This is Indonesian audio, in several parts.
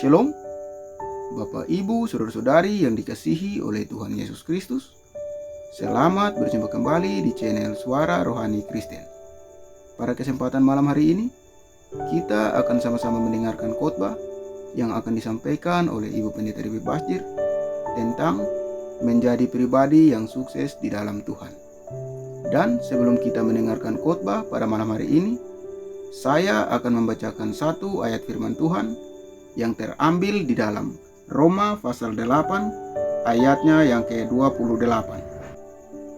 Shalom, Bapak Ibu, Saudara-saudari yang dikasihi oleh Tuhan Yesus Kristus. Selamat berjumpa kembali di channel Suara Rohani Kristen. Pada kesempatan malam hari ini, kita akan sama-sama mendengarkan khotbah yang akan disampaikan oleh Ibu Pendeta Dewi Basjir tentang menjadi pribadi yang sukses di dalam Tuhan. Dan sebelum kita mendengarkan khotbah pada malam hari ini, saya akan membacakan satu ayat firman Tuhan yang terambil di dalam Roma pasal 8 ayatnya yang ke-28.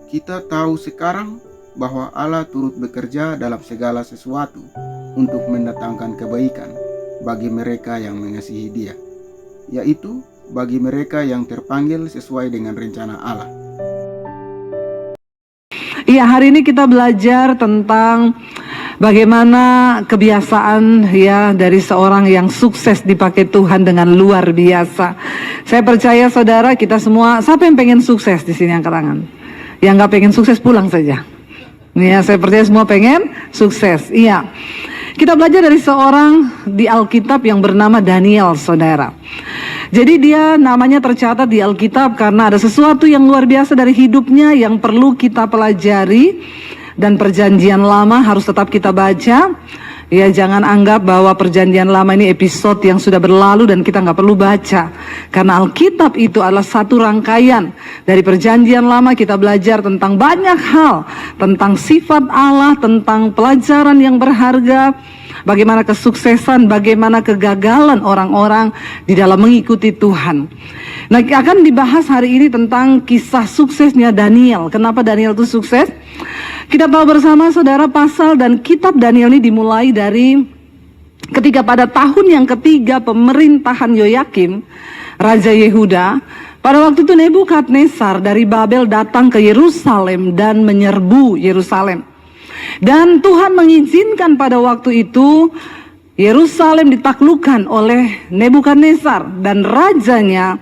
Kita tahu sekarang bahwa Allah turut bekerja dalam segala sesuatu untuk mendatangkan kebaikan bagi mereka yang mengasihi Dia, yaitu bagi mereka yang terpanggil sesuai dengan rencana Allah. Iya, hari ini kita belajar tentang bagaimana kebiasaan ya dari seorang yang sukses dipakai Tuhan dengan luar biasa. Saya percaya saudara, kita semua, siapa yang pengen sukses di sini angkat tangan? Yang nggak pengen sukses pulang saja. Ya, saya percaya semua pengen sukses. Iya. Kita belajar dari seorang di Alkitab yang bernama Daniel, saudara. Jadi dia namanya tercatat di Alkitab karena ada sesuatu yang luar biasa dari hidupnya yang perlu kita pelajari. Dan perjanjian lama harus tetap kita baca. Ya, jangan anggap bahwa perjanjian lama ini episode yang sudah berlalu dan kita nggak perlu baca. Karena Alkitab itu adalah satu rangkaian dari perjanjian lama. Kita belajar tentang banyak hal, tentang sifat Allah, tentang pelajaran yang berharga, bagaimana kesuksesan, bagaimana kegagalan orang-orang di dalam mengikuti Tuhan. Nah, akan dibahas hari ini tentang kisah suksesnya Daniel. Kenapa Daniel itu sukses? Kita tahu bersama saudara, pasal dan kitab Daniel ini dimulai dari ketika pada tahun yang ketiga pemerintahan Yoyakim, Raja Yehuda. Pada waktu itu Nebukadnezar dari Babel datang ke Yerusalem dan menyerbu Yerusalem. Dan Tuhan mengizinkan pada waktu itu Yerusalem ditaklukkan oleh Nebukadnezar dan rajanya,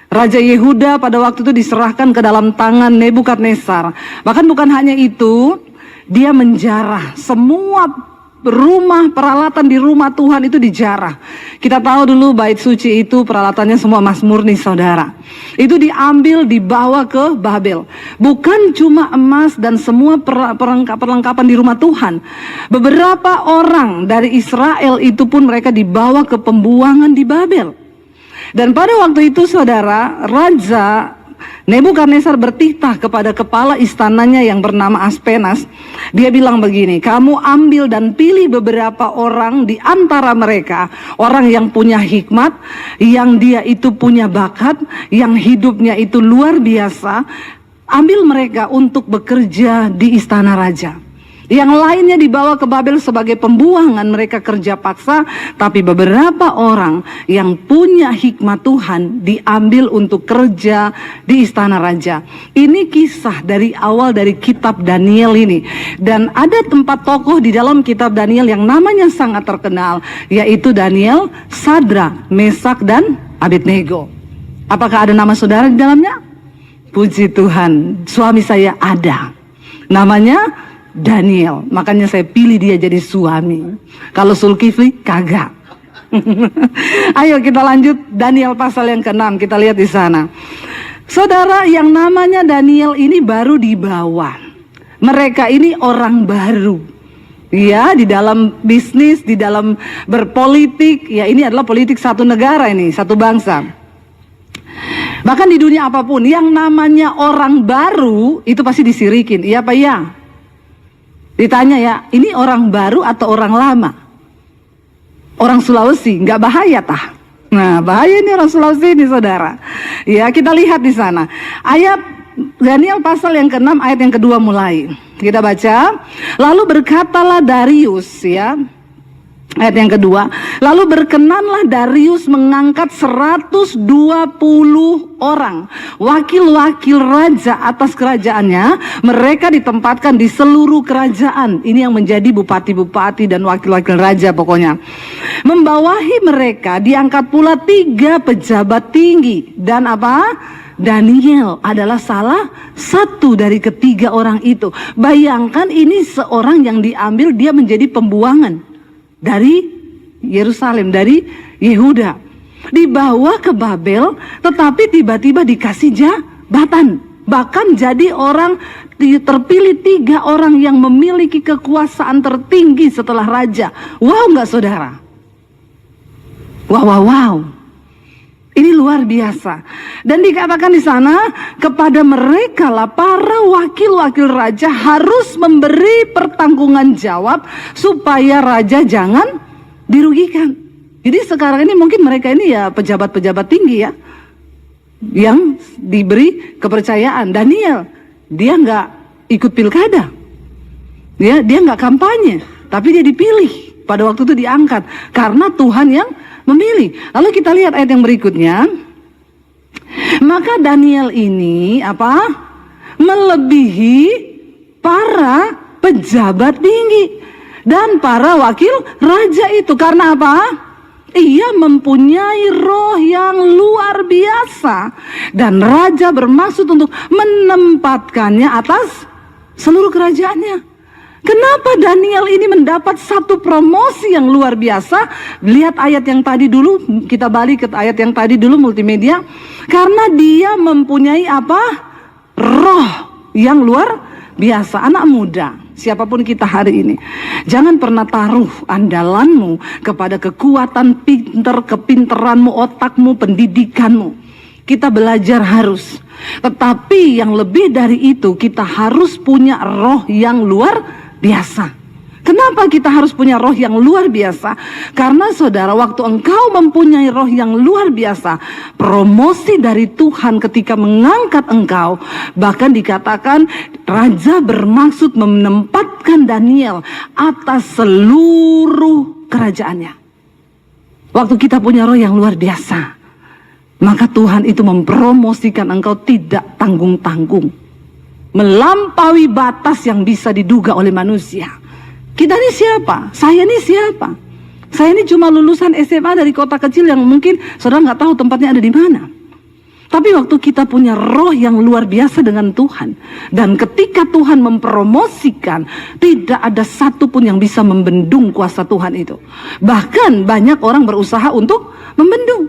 Raja Yehuda pada waktu itu diserahkan ke dalam tangan Nebukadnezar. Bahkan bukan hanya itu, dia menjarah semua rumah, peralatan di rumah Tuhan itu dijarah. Kita tahu dulu bait suci itu peralatannya semua emas murni, saudara. Itu diambil, dibawa ke Babel. Bukan cuma emas dan semua perlengkapan di rumah Tuhan. Beberapa orang dari Israel itu pun mereka dibawa ke pembuangan di Babel. Dan pada waktu itu saudara, Raja Nebukadnezar bertitah kepada kepala istananya yang bernama Aspenas. Dia bilang begini, kamu ambil dan pilih beberapa orang di antara mereka, orang yang punya hikmat, yang dia itu punya bakat, yang hidupnya itu luar biasa. Ambil mereka untuk bekerja di istana raja. Yang lainnya dibawa ke Babel sebagai pembuangan, mereka kerja paksa. Tapi beberapa orang yang punya hikmat Tuhan diambil untuk kerja di istana raja. Ini kisah dari awal dari kitab Daniel ini. Dan ada tempat tokoh di dalam kitab Daniel yang namanya sangat terkenal, yaitu Daniel, Sadrak, Mesak, dan Abednego. Apakah ada nama saudara di dalamnya? Puji Tuhan, suami saya ada. Namanya Daniel, makanya saya pilih dia jadi suami. Kalau Zulkifli kagak. Ayo kita lanjut Daniel pasal yang ke-6, kita lihat di sana. Saudara, yang namanya Daniel ini baru dibawa. Mereka ini orang baru. Ya, di dalam bisnis, di dalam berpolitik, ya ini adalah politik satu negara ini, satu bangsa. Bahkan di dunia apapun, yang namanya orang baru itu pasti disirikin. Iya apa iya? Ditanya ya, ini orang baru atau orang lama? Orang Sulawesi, nggak bahaya tah? Nah, bahaya ini orang Sulawesi ini saudara. Ya, kita lihat di sana. Ayat Daniel pasal yang ke-6 ayat yang kedua mulai. Kita baca. Lalu berkatalah Darius, ya. Ayat yang kedua, lalu berkenanlah Darius mengangkat 120 orang wakil-wakil raja atas kerajaannya. Mereka ditempatkan di seluruh kerajaan. Ini yang menjadi bupati-bupati dan wakil-wakil raja pokoknya. Membawahi mereka diangkat pula 3 pejabat tinggi. Dan apa? Daniel adalah salah satu dari ketiga orang itu. Bayangkan ini seorang yang diambil, dia menjadi pembuangan dari Yerusalem, dari Yehuda. Dibawa ke Babel, tetapi tiba-tiba dikasih jabatan. Bahkan jadi orang terpilih 3 orang yang memiliki kekuasaan tertinggi setelah raja. Wow nggak saudara? Wow. Ini luar biasa. Dan dikatakan di sana, kepada mereka lah para wakil-wakil raja harus memberi pertanggungan jawab supaya raja jangan dirugikan. Jadi sekarang ini mungkin mereka ini ya pejabat-pejabat tinggi ya, yang diberi kepercayaan. Daniel, dia nggak ikut pilkada, dia nggak kampanye, tapi dia dipilih. Pada waktu itu diangkat karena Tuhan yang memilih. Lalu kita lihat ayat yang berikutnya. Maka Daniel ini melebihi para pejabat tinggi dan para wakil raja itu. Karena apa? Ia mempunyai roh yang luar biasa dan raja bermaksud untuk menempatkannya atas seluruh kerajaannya. Kenapa Daniel ini mendapat satu promosi yang luar biasa? Lihat ayat yang tadi dulu, kita balik ke ayat yang tadi dulu multimedia. Karena dia mempunyai roh yang luar biasa. Anak muda, siapapun kita hari ini, jangan pernah taruh andalanmu kepada kekuatan kepinteranmu, otakmu, pendidikanmu. Kita belajar harus. Tetapi yang lebih dari itu, kita harus punya roh yang luar biasa. Kenapa kita harus punya roh yang luar biasa? Karena saudara, waktu engkau mempunyai roh yang luar biasa, promosi dari Tuhan ketika mengangkat engkau, bahkan dikatakan raja bermaksud menempatkan Daniel atas seluruh kerajaannya. Waktu kita punya roh yang luar biasa, maka Tuhan itu mempromosikan engkau tidak tanggung-tanggung, melampaui batas yang bisa diduga oleh manusia. Kita ini siapa? Saya ini siapa? Saya ini cuma lulusan SMA dari kota kecil yang mungkin saudara nggak tahu tempatnya ada di mana. Tapi waktu kita punya roh yang luar biasa dengan Tuhan, dan ketika Tuhan mempromosikan, tidak ada satupun yang bisa membendung kuasa Tuhan itu. Bahkan banyak orang berusaha untuk membendung.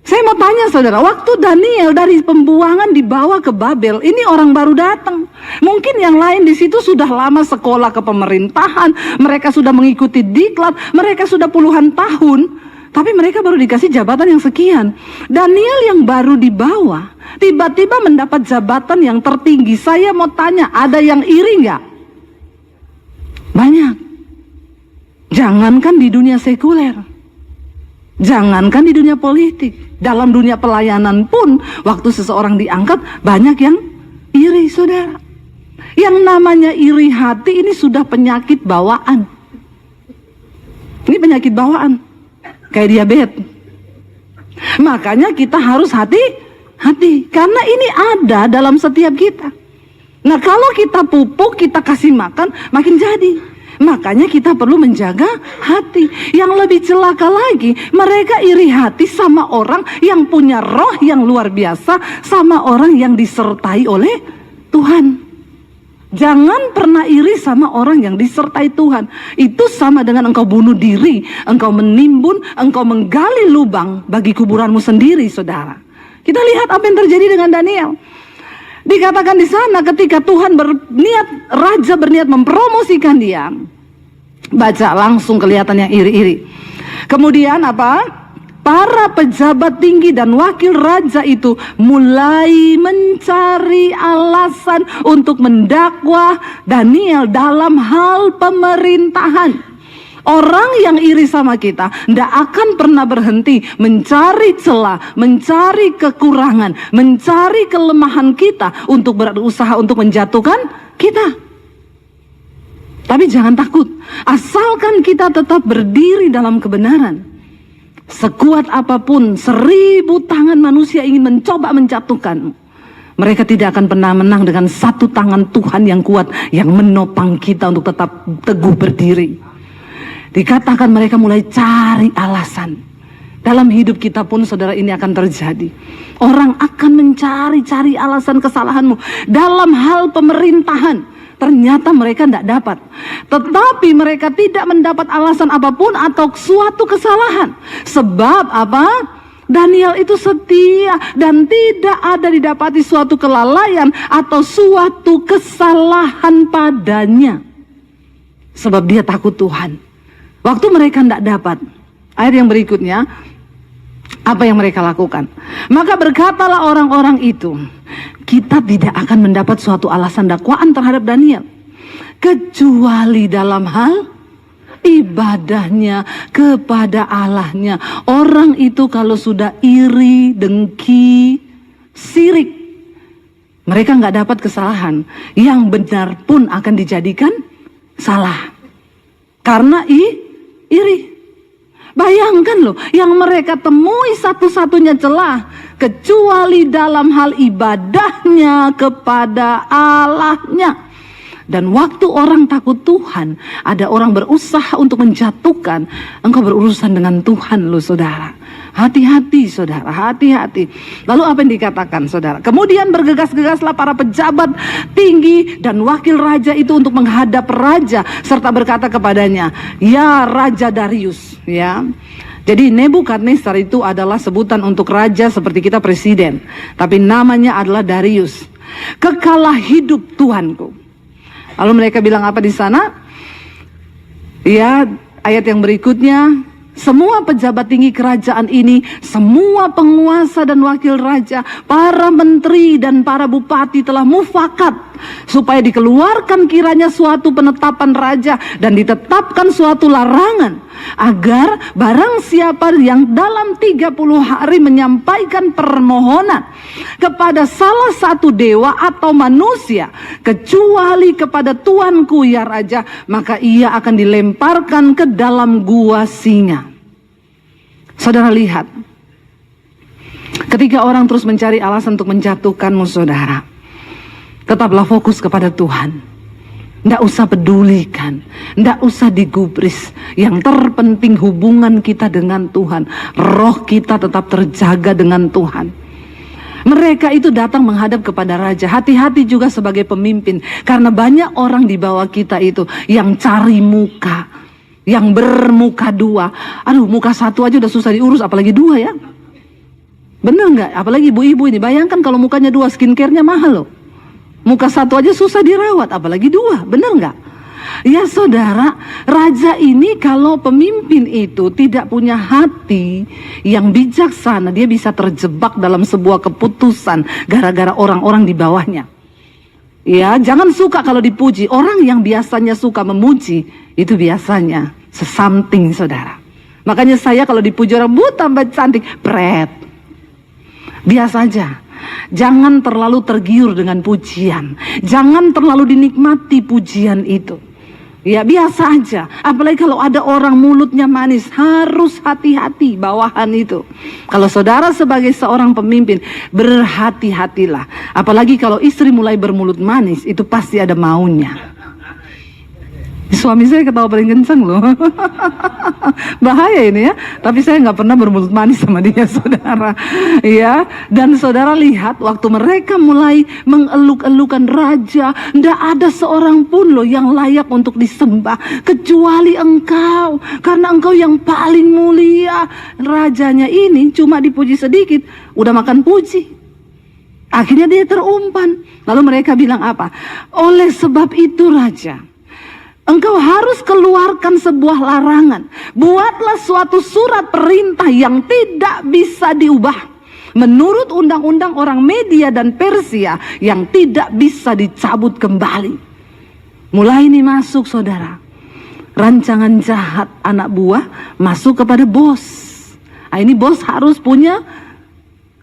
Saya mau tanya saudara, waktu Daniel dari pembuangan dibawa ke Babel, ini orang baru datang. Mungkin yang lain di situ sudah lama sekolah ke pemerintahan, mereka sudah mengikuti diklat, mereka sudah puluhan tahun, tapi mereka baru dikasih jabatan yang sekian. Daniel yang baru dibawa, tiba-tiba mendapat jabatan yang tertinggi. Saya mau tanya, ada yang iri nggak? Banyak. Jangankan di dunia sekuler, jangankan di dunia politik, dalam dunia pelayanan pun waktu seseorang diangkat banyak yang iri saudara. Yang namanya iri hati ini sudah penyakit bawaan. Ini penyakit bawaan, kayak diabetes. Makanya kita harus hati-hati, karena ini ada dalam setiap kita. Nah kalau kita pupuk, kita kasih makan, makin jadi. Makanya kita perlu menjaga hati. Yang lebih celaka lagi, mereka iri hati sama orang yang punya roh yang luar biasa, sama orang yang disertai oleh Tuhan. Jangan pernah iri sama orang yang disertai Tuhan. Itu sama dengan engkau bunuh diri, engkau menimbun, engkau menggali lubang bagi kuburanmu sendiri, saudara. Kita lihat apa yang terjadi dengan Daniel. Dikatakan di sana ketika Tuhan raja berniat mempromosikan dia, baca langsung kelihatan yang iri-iri. Kemudian para pejabat tinggi dan wakil raja itu mulai mencari alasan untuk mendakwa Daniel dalam hal pemerintahan. Orang yang iri sama kita tidak akan pernah berhenti mencari celah, mencari kekurangan, mencari kelemahan kita untuk berusaha untuk menjatuhkan kita. Tapi jangan takut, asalkan kita tetap berdiri dalam kebenaran. Sekuat apapun, 1000 tangan manusia ingin mencoba menjatuhkan, mereka tidak akan pernah menang dengan satu tangan Tuhan yang kuat, yang menopang kita untuk tetap teguh berdiri. Dikatakan mereka mulai cari alasan. Dalam hidup kita pun saudara ini akan terjadi. Orang akan mencari-cari alasan kesalahanmu. Dalam hal pemerintahan, ternyata mereka tidak dapat. Tetapi mereka tidak mendapat alasan apapun atau suatu kesalahan. Sebab apa? Daniel itu setia dan tidak ada didapati suatu kelalaian atau suatu kesalahan padanya. Sebab dia takut Tuhan. Waktu mereka tidak dapat, ayat yang berikutnya, apa yang mereka lakukan? Maka berkatalah orang-orang itu, kita tidak akan mendapat suatu alasan dakwaan terhadap Daniel, kecuali dalam hal ibadahnya kepada Allahnya. Orang itu kalau sudah iri, dengki, sirik, mereka nggak dapat kesalahan. Yang benar pun akan dijadikan salah karena iri. Bayangkan loh, yang mereka temui satu-satunya celah kecuali dalam hal ibadahnya kepada Allahnya. Dan waktu orang takut Tuhan, ada orang berusaha untuk menjatuhkan, engkau berurusan dengan Tuhan loh saudara. Hati-hati saudara, hati-hati. Lalu apa yang dikatakan saudara? Kemudian bergegas-gegaslah para pejabat tinggi dan wakil raja itu untuk menghadap raja, serta berkata kepadanya, ya Raja Darius. Ya, jadi Nebukadnezar itu adalah sebutan untuk raja seperti kita presiden, tapi namanya adalah Darius. Kekalah hidup Tuhanku. Lalu mereka bilang apa di sana? Ya, ayat yang berikutnya, semua pejabat tinggi kerajaan ini, semua penguasa dan wakil raja, para menteri dan para bupati telah mufakat supaya dikeluarkan kiranya suatu penetapan raja dan ditetapkan suatu larangan agar barang siapa yang dalam 30 hari menyampaikan permohonan kepada salah satu dewa atau manusia kecuali kepada tuanku ya raja, maka ia akan dilemparkan ke dalam gua singa. Saudara lihat, ketika orang terus mencari alasan untuk menjatuhkanmu saudara, tetaplah fokus kepada Tuhan. Tidak usah pedulikan, tidak usah digubris. Yang terpenting hubungan kita dengan Tuhan. Roh kita tetap terjaga dengan Tuhan. Mereka itu datang menghadap kepada raja. Hati-hati juga sebagai pemimpin, karena banyak orang di bawah kita itu yang cari muka, yang bermuka dua. Aduh, muka satu aja udah susah diurus, apalagi dua ya. Bener nggak? Apalagi ibu-ibu ini, bayangkan kalau mukanya dua, skincare-nya mahal loh. Muka satu aja susah dirawat, apalagi dua, bener nggak? Ya saudara, raja ini kalau pemimpin itu tidak punya hati yang bijaksana, dia bisa terjebak dalam sebuah keputusan gara-gara orang-orang di bawahnya. Ya, jangan suka kalau dipuji. Orang yang biasanya suka memuji, itu biasanya sesamting saudara. Makanya saya kalau dipuji orang, bu tambah cantik, pret. Biasa aja. Jangan terlalu tergiur dengan pujian. Jangan terlalu dinikmati pujian itu. Ya biasa aja. Apalagi kalau ada orang mulutnya manis, harus hati-hati bawahan itu. Kalau saudara sebagai seorang pemimpin, berhati-hatilah. Apalagi kalau istri mulai bermulut manis, itu pasti ada maunya. Suami saya ketawa paling kenceng loh. Bahaya ini ya. Tapi saya nggak pernah bermulut manis sama dia saudara. Ya. Dan saudara lihat waktu mereka mulai mengeluk-elukan raja, tidak ada seorang pun loh yang layak untuk disembah kecuali engkau, karena engkau yang paling mulia. Rajanya ini cuma dipuji sedikit, udah makan puji. Akhirnya dia terumpan. Lalu mereka bilang apa? Oleh sebab itu raja, engkau harus keluarkan sebuah larangan. Buatlah suatu surat perintah yang tidak bisa diubah, menurut undang-undang orang Media dan Persia yang tidak bisa dicabut kembali. Mulai ini masuk saudara, rancangan jahat anak buah masuk kepada bos. Nah, ini bos harus punya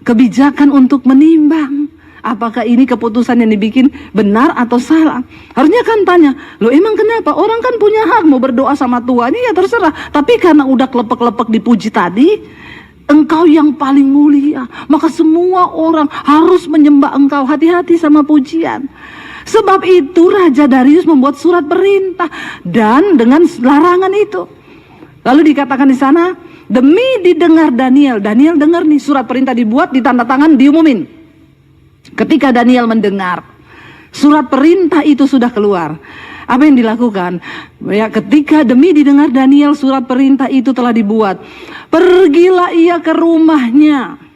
kebijakan untuk menimbang. Apakah ini keputusan yang dibikin benar atau salah? Harusnya kan tanya, loh emang kenapa? Orang kan punya hak mau berdoa sama Tuhan, ya terserah. Tapi karena udah kelepek-kelepek dipuji tadi, engkau yang paling mulia, maka semua orang harus menyembah engkau. Hati-hati sama pujian. Sebab itu Raja Darius membuat surat perintah dan dengan larangan itu. Lalu dikatakan di sana, demi didengar Daniel. Daniel dengar nih, surat perintah dibuat, ditanda tangan, diumumin. Ketika Daniel mendengar surat perintah itu sudah keluar, apa yang dilakukan? Ya, ketika demi didengar Daniel surat perintah itu telah dibuat, Pergilah ia ke rumahnya.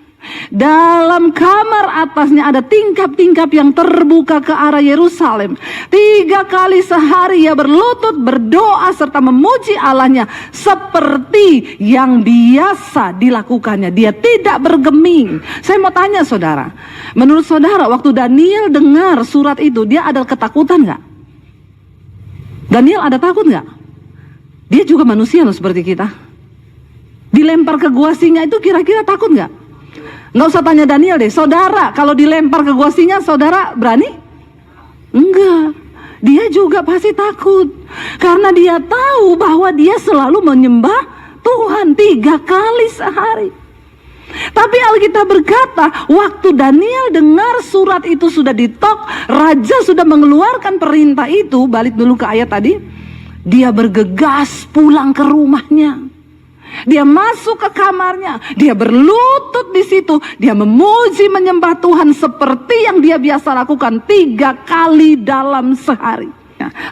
Dalam kamar atasnya ada tingkap-tingkap yang terbuka ke arah Yerusalem. 3 kali sehari ia berlutut berdoa serta memuji Allahnya seperti yang biasa dilakukannya. Dia tidak bergeming. Saya mau tanya saudara, menurut saudara waktu Daniel dengar surat itu, dia ada ketakutan gak? Daniel ada takut gak? Dia juga manusia loh seperti kita. Dilempar ke gua singa itu kira-kira takut gak? Nggak usah tanya Daniel deh, saudara kalau dilempar ke gua singa, saudara berani? Enggak, dia juga pasti takut. Karena dia tahu bahwa dia selalu menyembah Tuhan 3 kali sehari. Tapi Alkitab berkata, waktu Daniel dengar surat itu sudah ditok, raja sudah mengeluarkan perintah itu, balik dulu ke ayat tadi, dia bergegas pulang ke rumahnya. Dia masuk ke kamarnya, dia berlutut di situ, dia memuji menyembah Tuhan seperti yang dia biasa lakukan 3 kali dalam sehari.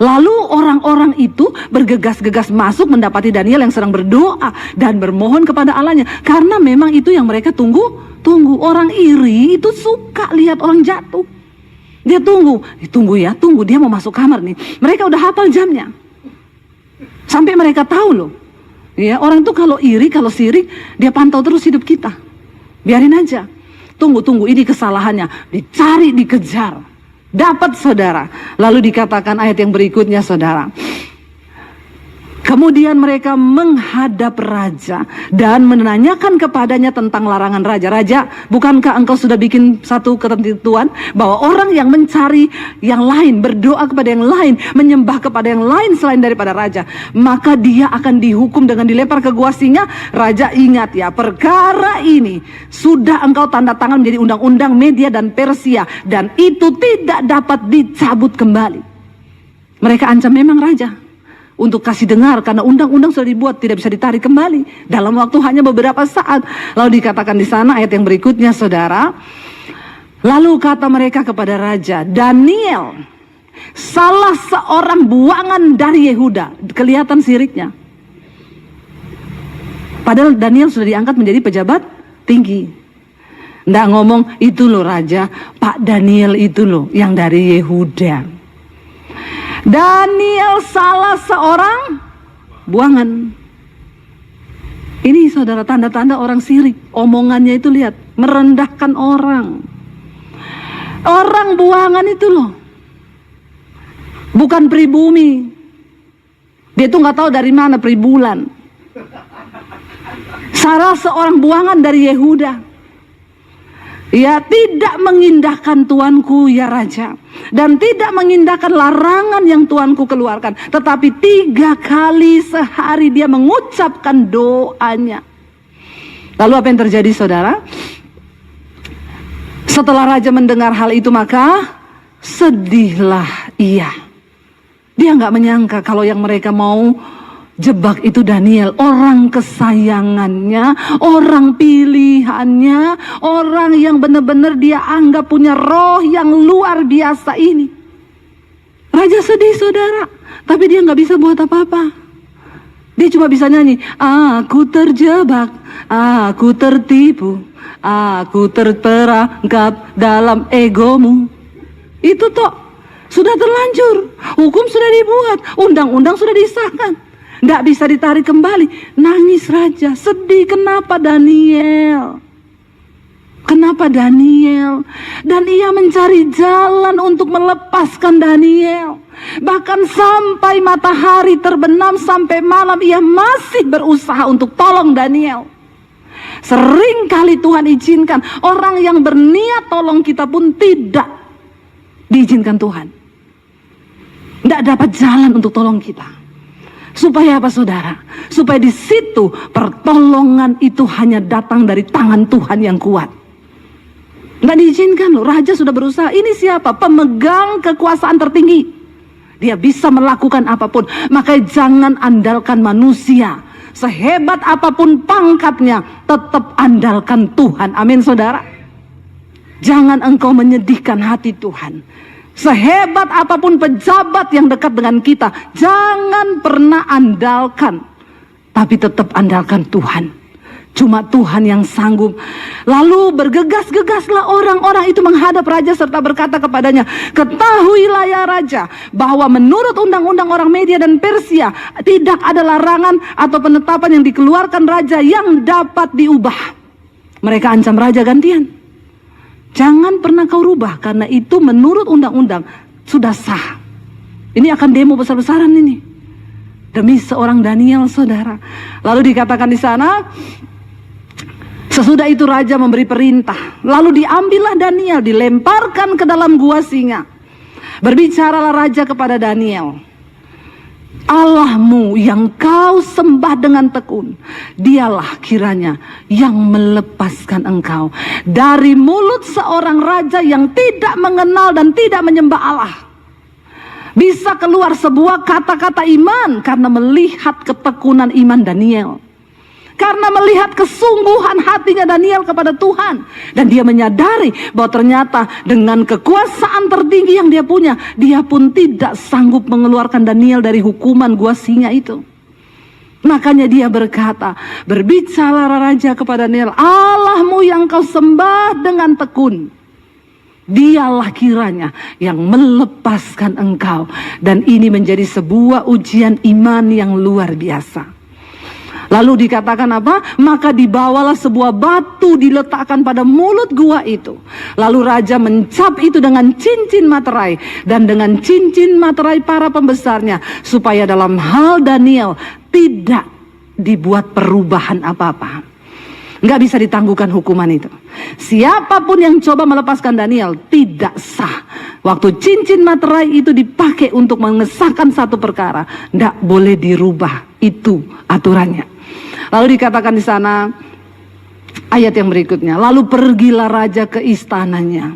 Lalu orang-orang itu bergegas-gegas masuk mendapati Daniel yang sedang berdoa dan bermohon kepada Allahnya, karena memang itu yang mereka tunggu. Orang iri itu suka lihat orang jatuh. Dia tunggu dia mau masuk kamar nih. Mereka udah hafal jamnya, sampai mereka tahu loh. Ya, orang tuh kalau iri, kalau sirik, dia pantau terus hidup kita. Biarin aja. Tunggu, ini kesalahannya. Dicari, dikejar. Dapat saudara. Lalu dikatakan ayat yang berikutnya saudara. Kemudian mereka menghadap raja dan menanyakan kepadanya tentang larangan raja. Raja, bukankah engkau sudah bikin satu ketentuan bahwa orang yang mencari yang lain, berdoa kepada yang lain, menyembah kepada yang lain selain daripada raja, maka dia akan dihukum dengan dilempar ke gua singa? Raja, ingat ya, perkara ini sudah engkau tanda tangan menjadi undang-undang Media dan Persia, dan itu tidak dapat dicabut kembali. Mereka ancam memang raja untuk kasih dengar, karena undang-undang sudah dibuat, tidak bisa ditarik kembali dalam waktu hanya beberapa saat. Lalu dikatakan di sana ayat yang berikutnya saudara, lalu kata mereka kepada raja, Daniel salah seorang buangan dari Yehuda. Kelihatan siriknya, padahal Daniel sudah diangkat menjadi pejabat tinggi. Nggak ngomong, itu loh raja, Pak Daniel itu loh yang dari Yehuda. Daniel salah seorang buangan. Ini saudara tanda-tanda orang sirik. Omongannya itu lihat, merendahkan orang. Orang buangan itu loh, bukan pribumi. Dia tuh nggak tahu dari mana pribulan. Salah seorang buangan dari Yehuda. Ya, tidak mengindahkan tuanku ya raja, dan tidak mengindahkan larangan yang tuanku keluarkan, tetapi 3 kali sehari dia mengucapkan doanya. Lalu apa yang terjadi saudara? Setelah raja mendengar hal itu, maka sedihlah ia. Dia nggak menyangka kalau yang mereka mau jebak itu Daniel, orang kesayangannya, orang pilihannya, orang yang benar-benar dia anggap punya roh yang luar biasa ini. Raja sedih saudara, tapi dia nggak bisa buat apa-apa. Dia cuma bisa nyanyi, aku terjebak, aku tertipu, aku terperangkap dalam egomu. Itu toh sudah terlanjur, hukum sudah dibuat, undang-undang sudah disahkan, nggak bisa ditarik kembali. Nangis raja, sedih. Kenapa Daniel? Kenapa Daniel? Dan ia mencari jalan untuk melepaskan Daniel. Bahkan sampai matahari terbenam, sampai malam ia masih berusaha untuk tolong Daniel. Sering kali Tuhan izinkan orang yang berniat tolong kita pun tidak diizinkan Tuhan. Tidak dapat jalan untuk tolong kita. Supaya apa saudara? Supaya di situ pertolongan itu hanya datang dari tangan Tuhan yang kuat. Nggak diizinkan loh. Raja sudah berusaha. Ini siapa? Pemegang kekuasaan tertinggi. Dia bisa melakukan apapun. Makanya jangan andalkan manusia. Sehebat apapun pangkatnya, tetap andalkan Tuhan. Amin saudara. Jangan engkau menyedihkan hati Tuhan. Sehebat apapun pejabat yang dekat dengan kita, jangan pernah andalkan, tapi tetap andalkan Tuhan. Cuma Tuhan yang sanggup. Lalu bergegas-gegaslah orang-orang itu menghadap raja serta berkata kepadanya, ketahuilah ya raja, bahwa menurut undang-undang orang Media dan Persia tidak ada larangan atau penetapan yang dikeluarkan raja yang dapat diubah. Mereka ancam raja gantian. Jangan pernah kau rubah, karena itu menurut undang-undang sudah sah. Ini akan demo besar-besaran ini demi seorang Daniel, saudara. Lalu dikatakan di sana, sesudah itu raja memberi perintah, lalu diambillah Daniel, dilemparkan ke dalam gua singa. Berbicaralah raja kepada Daniel, Allahmu yang kau sembah dengan tekun, dialah kiranya yang melepaskan engkau dari mulut seorang raja yang tidak mengenal dan tidak menyembah Allah. Bisa keluar sebuah kata-kata iman karena melihat ketekunan iman Daniel, karena melihat kesungguhan hatinya Daniel kepada Tuhan. Dan dia menyadari bahwa ternyata dengan kekuasaan tertinggi yang dia punya, dia pun tidak sanggup mengeluarkan Daniel dari hukuman gua singa itu. Makanya dia berkata, berbicara raja kepada Daniel, Allahmu yang kau sembah dengan tekun, dialah kiranya yang melepaskan engkau. Dan ini menjadi sebuah ujian iman yang luar biasa. Lalu dikatakan apa? Maka dibawalah sebuah batu diletakkan pada mulut gua itu. Lalu raja mencap itu dengan cincin materai dan dengan cincin materai para pembesarnya, supaya dalam hal Daniel tidak dibuat perubahan apa-apa. Nggak bisa ditangguhkan hukuman itu. Siapapun yang coba melepaskan Daniel tidak sah. Waktu cincin materai itu dipakai untuk mengesahkan satu perkara, nggak boleh dirubah. Itu aturannya. Lalu dikatakan di sana ayat yang berikutnya, lalu pergilah raja ke istananya.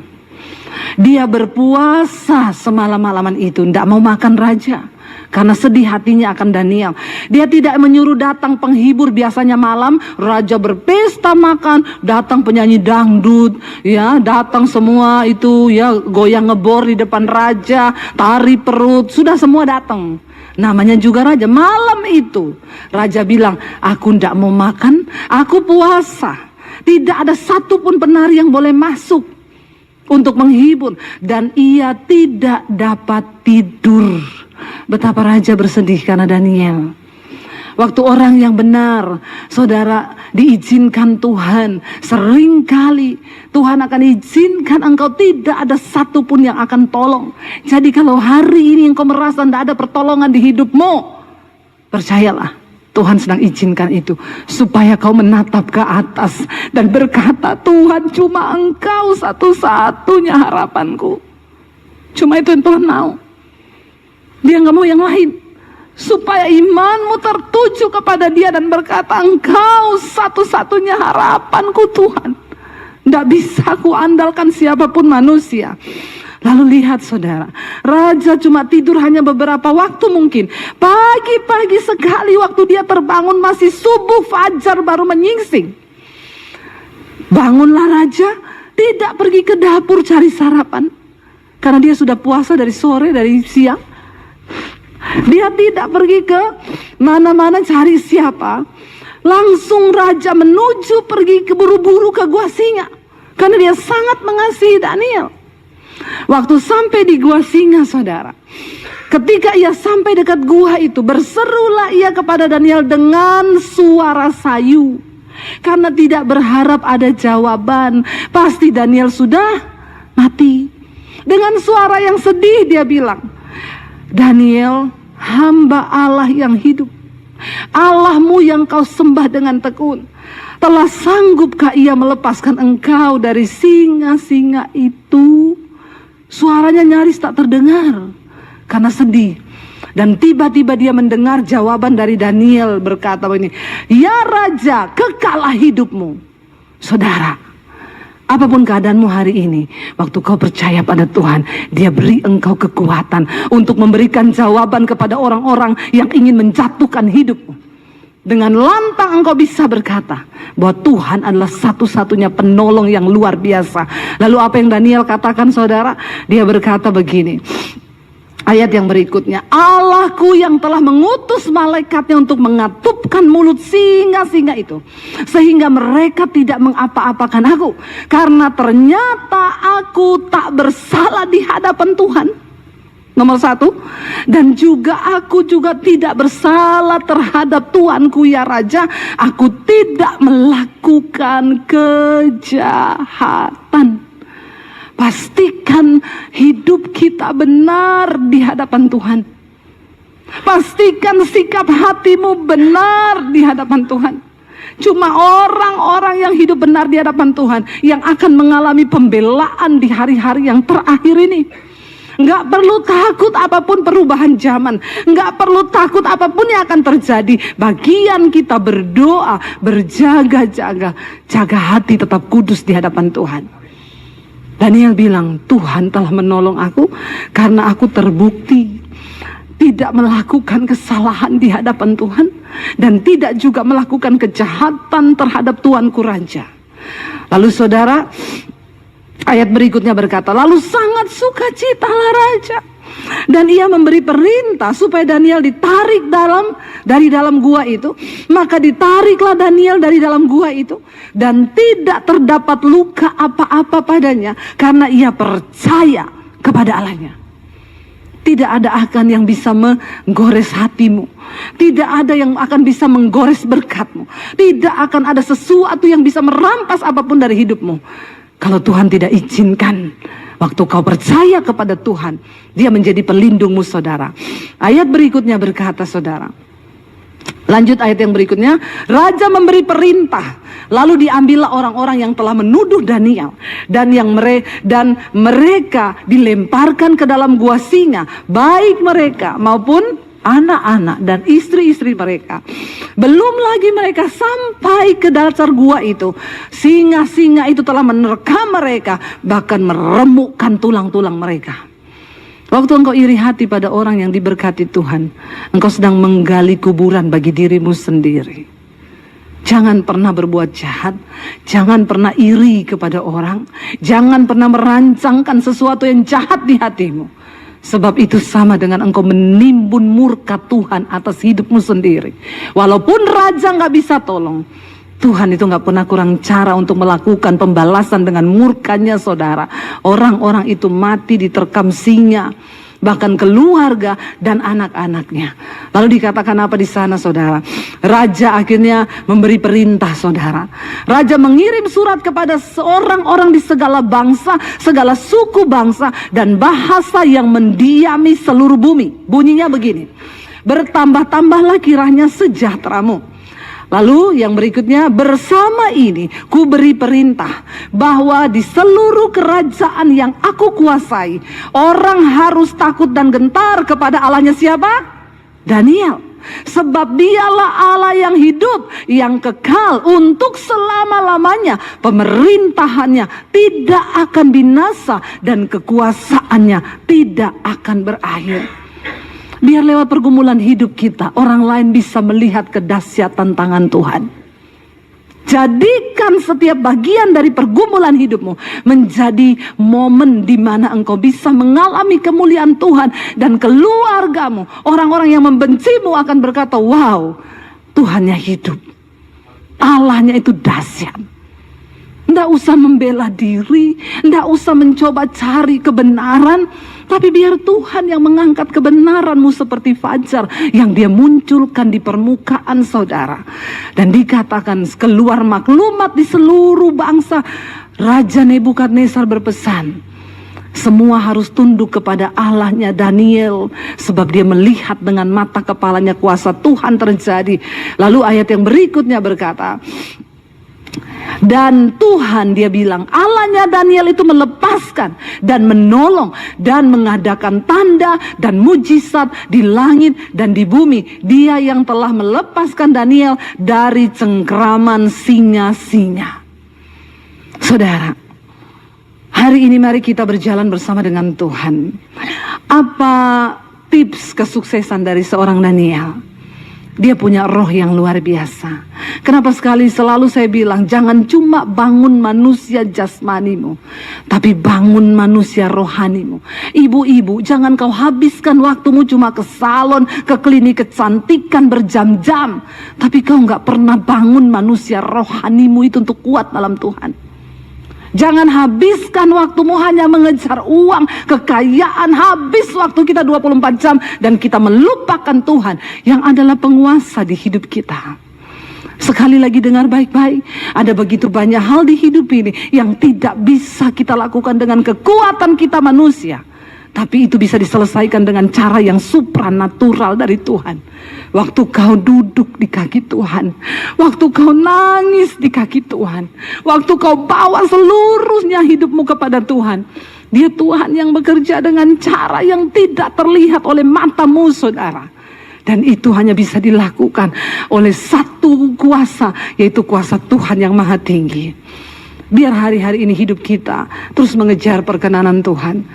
Dia berpuasa semalam-malaman itu, tidak mau makan raja, karena sedih hatinya akan Daniel. Dia tidak menyuruh datang penghibur, biasanya malam raja berpesta makan, datang penyanyi dangdut, ya, datang semua itu ya, goyang ngebor di depan raja, tari perut, sudah semua datang. Namanya juga raja. Malam itu raja bilang, aku tidak mau makan, aku puasa. Tidak ada satupun penari yang boleh masuk untuk menghibur, dan ia tidak dapat tidur. Betapa raja bersedih karena Daniel. Waktu orang yang benar, saudara, diizinkan Tuhan, seringkali Tuhan akan izinkan engkau tidak ada satupun yang akan tolong. Jadi kalau hari ini engkau merasa tidak ada pertolongan di hidupmu, percayalah, Tuhan sedang izinkan itu supaya kau menatap ke atas dan berkata, Tuhan, cuma engkau satu-satunya harapanku. Cuma itu yang Tuhan mau. Dia nggak mau yang lain. Supaya imanmu tertuju kepada dia dan berkata, engkau satu-satunya harapanku Tuhan. Tidak bisa ku andalkan siapapun manusia. Lalu lihat saudara, raja cuma tidur hanya beberapa waktu mungkin. Pagi-pagi sekali waktu dia terbangun, masih subuh fajar baru menyingsing. Bangunlah raja, tidak pergi ke dapur cari sarapan, karena dia sudah puasa dari sore, dari siang. Dia tidak pergi ke mana-mana cari siapa. Langsung raja menuju pergi ke buru-buru ke gua singa, karena dia sangat mengasihi Daniel. Waktu sampai di gua singa, saudara, ketika ia sampai dekat gua itu, berserulah ia kepada Daniel dengan suara sayu, karena tidak berharap ada jawaban. Pasti Daniel sudah mati. Dengan suara yang sedih dia bilang, Daniel, hamba Allah yang hidup, Allahmu yang kau sembah dengan tekun, telah sanggupkah ia melepaskan engkau dari singa-singa itu? Suaranya nyaris tak terdengar karena sedih. Dan tiba-tiba dia mendengar jawaban dari Daniel, berkata begini, ya raja, kekalah hidupmu. Saudara, apapun keadaanmu hari ini, waktu kau percaya pada Tuhan, dia beri engkau kekuatan untuk memberikan jawaban kepada orang-orang yang ingin menjatuhkan hidupmu. Dengan lantang engkau bisa berkata bahwa Tuhan adalah satu-satunya penolong yang luar biasa. Lalu apa yang Daniel katakan, saudara? Dia berkata begini, Ayat yang berikutnya, Allahku yang telah mengutus malaikatnya untuk mengatupkan mulut singa-singa itu, sehingga mereka tidak mengapa-apakan aku, karena ternyata aku tak bersalah di hadapan Tuhan. Nomor 1, dan juga aku juga tidak bersalah terhadap Tuanku ya Raja, aku tidak melakukan kejahatan. Pastikan hidup kita benar di hadapan Tuhan. Pastikan sikap hatimu benar di hadapan Tuhan. Cuma orang-orang yang hidup benar di hadapan Tuhan yang akan mengalami pembelaan di hari-hari yang terakhir ini. Nggak perlu takut apapun perubahan zaman, nggak perlu takut apapun yang akan terjadi. Bagian kita berdoa, berjaga-jaga, jaga hati tetap kudus di hadapan Tuhan. Daniel bilang, Tuhan telah menolong aku karena aku terbukti tidak melakukan kesalahan di hadapan Tuhan dan tidak juga melakukan kejahatan terhadap Tuanku Raja. Lalu saudara, ayat berikutnya berkata, lalu sangat sukacitalah Raja, dan ia memberi perintah supaya Daniel ditarik dari dalam gua itu. Maka ditariklah Daniel dari dalam gua itu, dan tidak terdapat luka apa-apa padanya, karena ia percaya kepada Allahnya. Tidak ada akan yang bisa menggores hatimu, tidak ada yang akan bisa menggores berkatmu, tidak akan ada sesuatu yang bisa merampas apapun dari hidupmu kalau Tuhan tidak izinkan. Waktu kau percaya kepada Tuhan, Dia menjadi pelindungmu, saudara. Ayat berikutnya berkata, saudara, lanjut ayat yang berikutnya, Raja memberi perintah, lalu diambillah orang-orang yang telah menuduh Daniel, dan mereka dilemparkan ke dalam gua singa, baik mereka maupun anak-anak dan istri-istri mereka. Belum lagi mereka sampai ke dasar gua itu, singa-singa itu telah menerkam mereka, bahkan meremukkan tulang-tulang mereka. Waktu engkau iri hati pada orang yang diberkati Tuhan, engkau sedang menggali kuburan bagi dirimu sendiri. Jangan pernah berbuat jahat, jangan pernah iri kepada orang, jangan pernah merancangkan sesuatu yang jahat di hatimu. Sebab itu sama dengan engkau menimbun murka Tuhan atas hidupmu sendiri. Walaupun raja gak bisa tolong, Tuhan itu gak pernah kurang cara untuk melakukan pembalasan dengan murkanya, saudara. Orang-orang itu mati diterkam singa, bahkan keluarga dan anak-anaknya. Lalu dikatakan apa di sana, saudara? Raja akhirnya memberi perintah, saudara. Raja mengirim surat kepada seorang-orang di segala bangsa, segala suku bangsa dan bahasa yang mendiami seluruh bumi. Bunyinya begini, bertambah-tambahlah kiranya sejahteramu. Lalu yang berikutnya, bersama ini ku beri perintah bahwa di seluruh kerajaan yang aku kuasai, orang harus takut dan gentar kepada Allahnya siapa? Daniel. Sebab dialah Allah yang hidup, yang kekal untuk selama-lamanya. Pemerintahannya tidak akan binasa dan kekuasaannya tidak akan berakhir. Biar lewat pergumulan hidup kita, orang lain bisa melihat kedahsyatan tangan Tuhan. Jadikan setiap bagian dari pergumulan hidupmu menjadi momen di mana engkau bisa mengalami kemuliaan Tuhan, dan keluargamu, orang-orang yang membencimu akan berkata, wow, Tuhannya hidup, Allahnya itu dahsyat. Nggak usah membela diri, nggak usah mencoba cari kebenaran, tapi biar Tuhan yang mengangkat kebenaranmu seperti fajar yang Dia munculkan di permukaan, saudara. Dan dikatakan keluar maklumat di seluruh bangsa. Raja Nebukadnezar berpesan, semua harus tunduk kepada Allahnya Daniel, sebab dia melihat dengan mata kepalanya kuasa Tuhan terjadi. Lalu ayat yang berikutnya berkata, dan Tuhan, dia bilang, Allahnya Daniel itu melepaskan dan menolong dan mengadakan tanda dan mujizat di langit dan di bumi. Dia yang telah melepaskan Daniel dari cengkraman singa-singa. Saudara, hari ini mari kita berjalan bersama dengan Tuhan. Apa tips kesuksesan dari seorang Daniel? Dia punya roh yang luar biasa. Kenapa sekali selalu saya bilang, jangan cuma bangun manusia jasmanimu, tapi bangun manusia rohanimu. Ibu-ibu, jangan kau habiskan waktumu cuma ke salon, ke klinik kecantikan berjam-jam, tapi kau nggak pernah bangun manusia rohanimu itu untuk kuat dalam Tuhan. Jangan habiskan waktumu hanya mengejar uang, kekayaan, habis waktu kita 24 jam dan kita melupakan Tuhan yang adalah penguasa di hidup kita. Sekali lagi dengar baik-baik, ada begitu banyak hal di hidup ini yang tidak bisa kita lakukan dengan kekuatan kita manusia. Tapi itu bisa diselesaikan dengan cara yang supranatural dari Tuhan. Waktu kau duduk di kaki Tuhan, waktu kau nangis di kaki Tuhan, waktu kau bawa seluruhnya hidupmu kepada Tuhan, Dia Tuhan yang bekerja dengan cara yang tidak terlihat oleh matamu, saudara. Dan itu hanya bisa dilakukan oleh satu kuasa, yaitu kuasa Tuhan yang maha tinggi. Biar hari-hari ini hidup kita terus mengejar perkenanan Tuhan.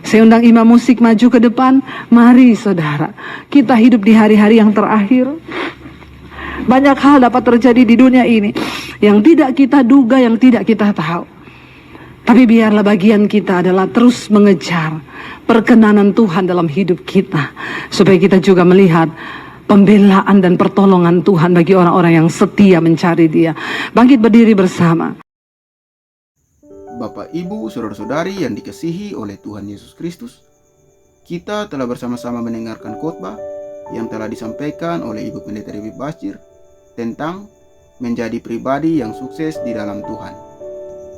Saya undang imam musik maju ke depan. Mari saudara, kita hidup di hari-hari yang terakhir. Banyak hal dapat terjadi di dunia ini yang tidak kita duga, yang tidak kita tahu. Tapi biarlah bagian kita adalah terus mengejar perkenanan Tuhan dalam hidup kita, supaya kita juga melihat pembelaan dan pertolongan Tuhan bagi orang-orang yang setia mencari Dia. Bangkit berdiri bersama. Bapak, Ibu, Saudara-saudari yang dikasihi oleh Tuhan Yesus Kristus, kita telah bersama-sama mendengarkan khotbah yang telah disampaikan oleh Ibu Pendeta Dewi Basjir tentang menjadi pribadi yang sukses di dalam Tuhan.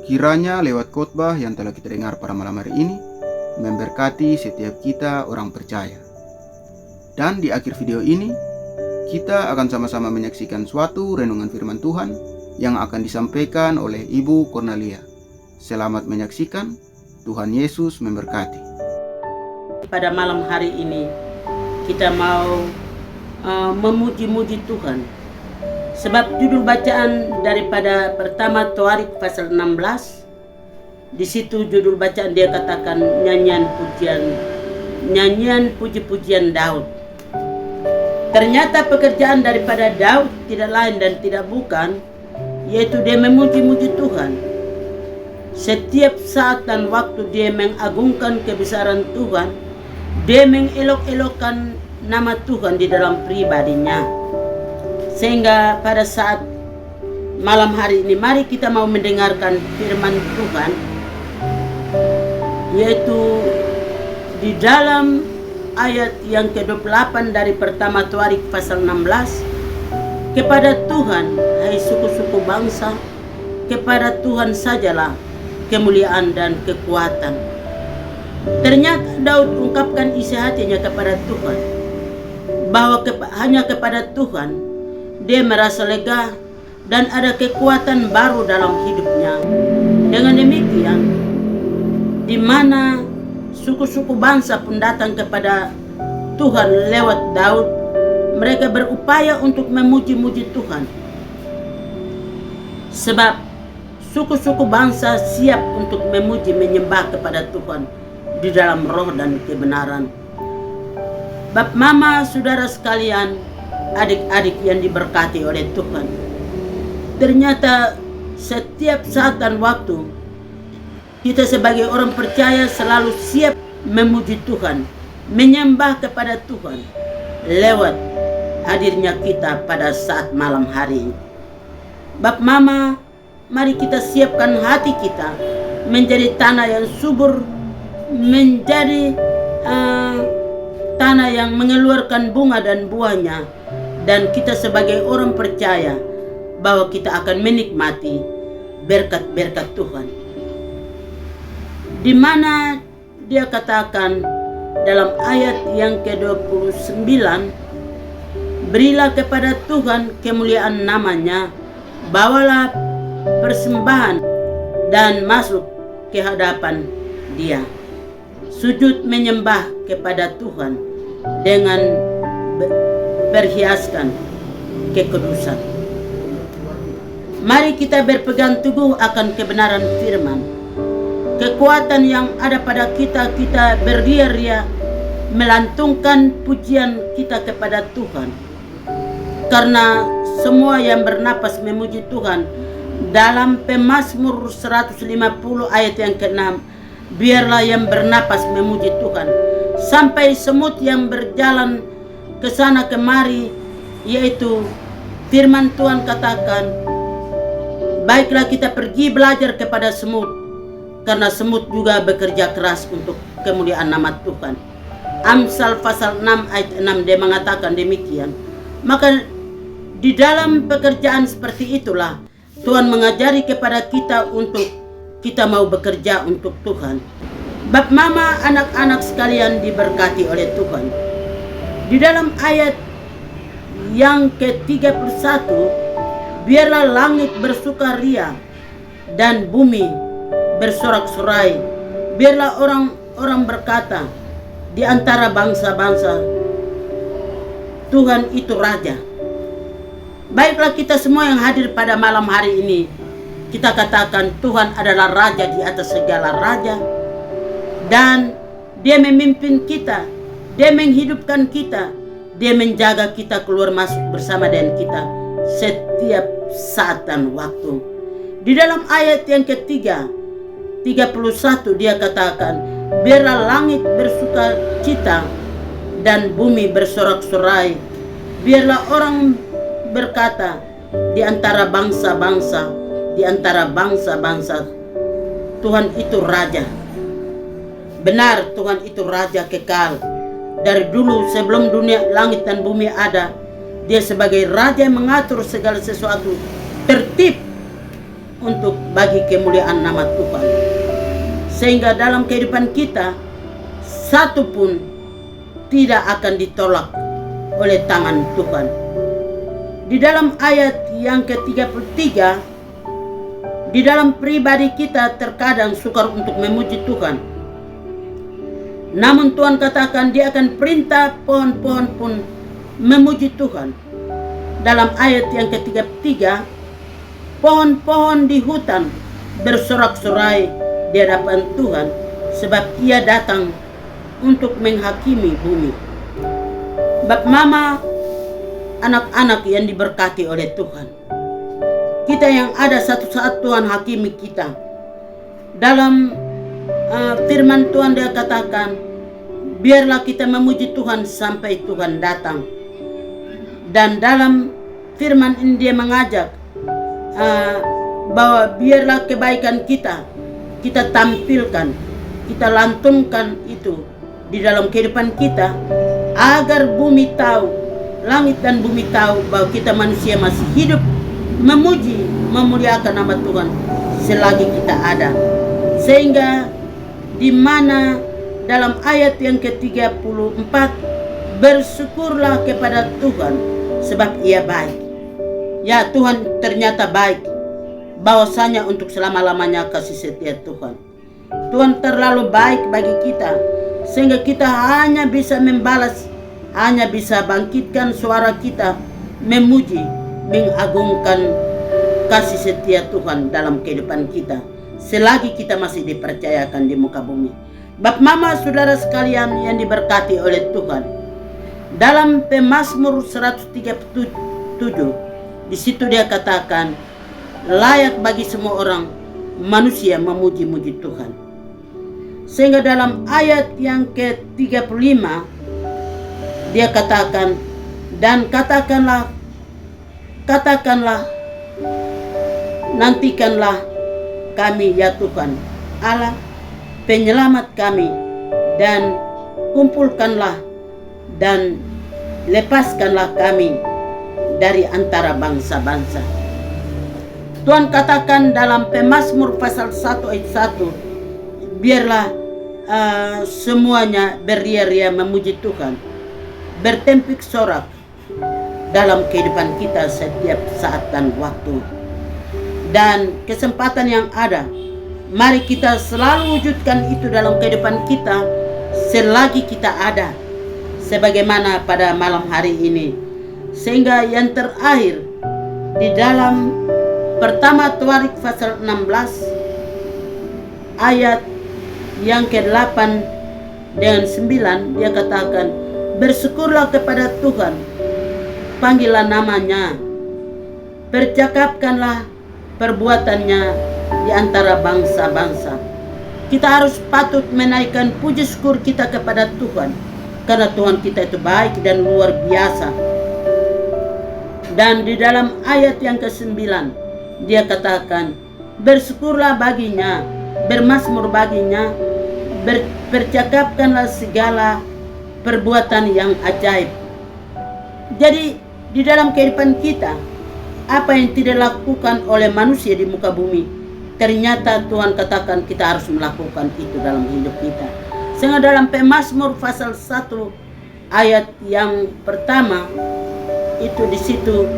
Kiranya lewat khotbah yang telah kita dengar pada malam hari ini memberkati setiap kita orang percaya. Dan di akhir video ini kita akan sama-sama menyaksikan suatu renungan firman Tuhan yang akan disampaikan oleh Ibu Cornelia. Selamat menyaksikan. Tuhan Yesus memberkati. Pada malam hari ini kita mau memuji-muji Tuhan. Sebab judul bacaan daripada pertama Toarik pasal 16, di situ judul bacaan dia katakan nyanyian puji-pujian Daud. Ternyata pekerjaan daripada Daud tidak lain dan tidak bukan, yaitu dia memuji-muji Tuhan. Setiap saat dan waktu dia mengagungkan kebesaran Tuhan, dia mengelok-elokkan nama Tuhan di dalam pribadinya. Sehingga pada saat malam hari ini, mari kita mau mendengarkan firman Tuhan, yaitu di dalam ayat yang ke-28 dari pertama Toarik pasal 16. Kepada Tuhan, hai suku-suku bangsa, kepada Tuhan sajalah kemuliaan dan kekuatan. Ternyata Daud ungkapkan isi hatinya kepada Tuhan, bahwa hanya kepada Tuhan dia merasa lega dan ada kekuatan baru dalam hidupnya. Dengan demikian, di mana suku-suku bangsa pun datang kepada Tuhan lewat Daud, mereka berupaya untuk memuji-muji Tuhan. Sebab suku-suku bangsa siap untuk memuji menyembah kepada Tuhan di dalam roh dan kebenaran. Bap mama, saudara sekalian, adik-adik yang diberkati oleh Tuhan, ternyata setiap saat dan waktu kita sebagai orang percaya selalu siap memuji Tuhan, menyembah kepada Tuhan lewat hadirnya kita pada saat malam hari ini. Bap mama, mari kita siapkan hati kita menjadi tanah yang subur, menjadi tanah yang mengeluarkan bunga dan buahnya, dan kita sebagai orang percaya bahwa kita akan menikmati berkat-berkat Tuhan. Di mana dia katakan dalam ayat yang ke-29, berilah kepada Tuhan kemuliaan namanya, bawalah persembahan dan masuk ke hadapan Dia. Sujud menyembah kepada Tuhan dengan berhiaskan kekudusan. Mari kita berpegang teguh akan kebenaran firman. Kekuatan yang ada pada kita, kita beria-ria melantungkan pujian kita kepada Tuhan. Karena semua yang bernapas memuji Tuhan. Dalam Pemazmur 150 ayat yang ke-6, biarlah yang bernapas memuji Tuhan. Sampai semut yang berjalan ke sana kemari, yaitu firman Tuhan katakan, baiklah kita pergi belajar kepada semut, karena semut juga bekerja keras untuk kemuliaan nama Tuhan. Amsal pasal 6 ayat 6 dia mengatakan demikian. Maka di dalam pekerjaan seperti itulah Tuhan mengajari kepada kita untuk kita mau bekerja untuk Tuhan. Bab mama, anak-anak sekalian diberkati oleh Tuhan. Di dalam ayat yang ke-31, biarlah langit bersukaria dan bumi bersorak-sorai. Biarlah orang-orang berkata di antara bangsa-bangsa, Tuhan itu Raja. Baiklah kita semua yang hadir pada malam hari ini, kita katakan Tuhan adalah Raja di atas segala raja. Dan Dia memimpin kita, Dia menghidupkan kita, Dia menjaga kita keluar masuk bersama dengan kita setiap saat dan waktu. Di dalam ayat yang ketiga, 31 dia katakan, biarlah langit bersukacita dan bumi bersorak-sorai. Biarlah orang berkata di antara bangsa-bangsa, Tuhan itu Raja. Benar, Tuhan itu Raja kekal. Dari dulu sebelum dunia langit dan bumi ada, Dia sebagai Raja yang mengatur segala sesuatu tertib untuk bagi kemuliaan nama Tuhan. Sehingga dalam kehidupan kita, satu pun tidak akan ditolak oleh tangan Tuhan. Di dalam ayat yang ke-33, di dalam pribadi kita terkadang sukar untuk memuji Tuhan. Namun Tuhan katakan Dia akan perintah pohon-pohon pun memuji Tuhan. Dalam ayat yang ke-33, pohon-pohon di hutan bersorak-sorai di hadapan Tuhan, sebab Ia datang untuk menghakimi bumi. Bab mama, anak-anak yang diberkati oleh Tuhan, kita yang ada satu saat Tuhan hakimi kita. Dalam firman Tuhan Dia katakan, biarlah kita memuji Tuhan sampai Tuhan datang. Dan dalam firman ini Dia mengajak bahwa biarlah kebaikan kita tampilkan, kita lantunkan itu di dalam kehidupan kita, agar bumi tahu, langit dan bumi tahu bahwa kita manusia masih hidup memuji, memuliakan nama Tuhan selagi kita ada. Sehingga di mana dalam ayat yang ke-34, bersyukurlah kepada Tuhan sebab Ia baik. Ya, Tuhan ternyata baik, bahwasanya untuk selama-lamanya kasih setia Tuhan. Tuhan terlalu baik bagi kita, sehingga kita hanya bisa membalas, hanya bisa bangkitkan suara kita memuji, mengagungkan kasih setia Tuhan dalam kehidupan kita selagi kita masih dipercayakan di muka bumi. Bab mama, saudara sekalian yang diberkati oleh Tuhan, dalam Pemazmur 137 di situ dia katakan, layak bagi semua orang manusia memuji-muji Tuhan. Sehingga dalam ayat yang ke-35 dia katakan, dan katakanlah, nantikanlah kami ya Tuhan Allah penyelamat kami, dan kumpulkanlah dan lepaskanlah kami dari antara bangsa-bangsa. Tuhan katakan dalam Pemazmur pasal 1 ayat 1, biarlah semuanya beria-ria memuji Tuhan, bertempik sorak dalam kehidupan kita setiap saat dan waktu. Dan kesempatan yang ada, mari kita selalu wujudkan itu dalam kehidupan kita selagi kita ada, sebagaimana pada malam hari ini. Sehingga yang terakhir di dalam pertama Tawarik pasal 16 ayat yang ke-8 dengan 9 dia katakan, bersyukurlah kepada Tuhan, panggillah namanya, percakapkanlah perbuatannya di antara bangsa-bangsa. Kita harus patut menaikkan puji syukur kita kepada Tuhan, karena Tuhan kita itu baik dan luar biasa. Dan di dalam ayat yang ke-9 dia katakan, bersyukurlah baginya, bermazmur baginya, percakapkanlah segala perbuatan yang ajaib. Jadi di dalam kehidupan kita, apa yang tidak dilakukan oleh manusia di muka bumi, ternyata Tuhan katakan kita harus melakukan itu dalam hidup kita. Sehingga dalam Pemazmur pasal 1 ayat yang pertama itu di situ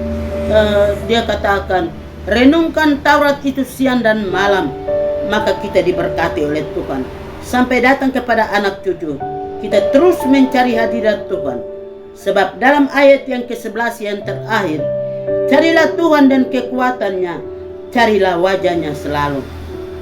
dia katakan, renungkan Taurat itu siang dan malam, maka kita diberkati oleh Tuhan sampai datang kepada anak cucu. Kita terus mencari hadirat Tuhan, sebab dalam ayat yang ke-11 yang terakhir, carilah Tuhan dan kekuatannya, carilah wajahnya selalu.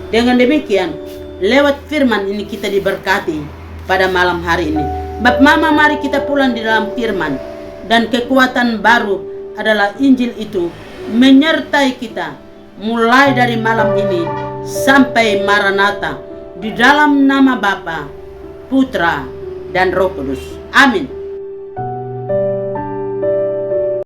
Dengan demikian, lewat firman ini kita diberkati pada malam hari ini. Bap Mama, mari kita pulang di dalam firman, dan kekuatan baru adalah Injil itu menyertai kita mulai dari malam ini sampai Maranatha, di dalam nama Bapa, Putra, dan Roh Kudus. Amin.